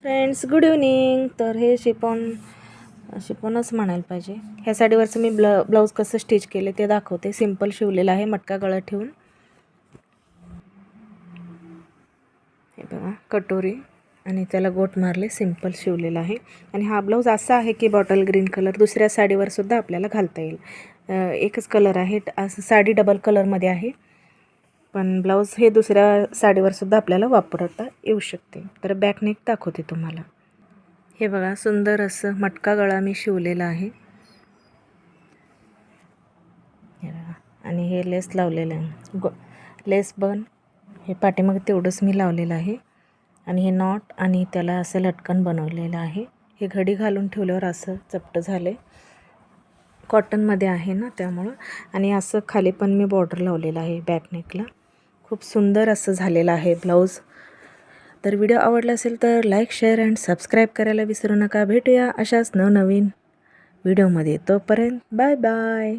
Friends, good evening. तर हे शिफॉनच म्हणायला पाहिजे. ह्या साडीवरचं मी ब्लाऊज कसं स्टिच केले ते दाखवते. सिंपल शिवलेलं आहे, मटका गळा ठेवून. हे बघा, कटोरी आणि त्याला गोट मारले, सिंपल शिवलेलं आहे. आणि हा ब्लाऊज असा आहे की बॉटल ग्रीन कलर दुसऱ्या साडीवर सुद्धा आपल्याला घालता येईल. एकच कलर आहे, असं साडी डबल कलरमध्ये आहे, पण ब्लाऊज हे दुसऱ्या साडीवर सुद्धा आपल्याला वापरता येऊ शकते. तर बॅक नेक दाखवते तुम्हाला. हे बघा, सुंदर असं मटका गळा मी शिवलेला आहे. हे बघा, आणि हे लेस लावलेलं आहे, लेस बन हे पाठीमागे तेवढंच मी लावलेलं आहे. आणि हे नॉट आणि त्याला असं लटकन बनवलेलं आहे. हे घडी घालून ठेवल्यावर असं चपटं झालं आहे, कॉटनमध्ये आहे ना त्यामुळं. आणि असं खाली पण मी बॉर्डर लावलेलं आहे बॅक नेकला. खूप सुंदर असं झालेलं आहे ब्लाऊज. तर व्हिडिओ आवडला असेल तर लाईक, शेअर अँड सबस्क्राईब करायला विसरू नका. भेटूया अशाच नवनवीन व्हिडिओमध्ये. तोपर्यंत बाय बाय.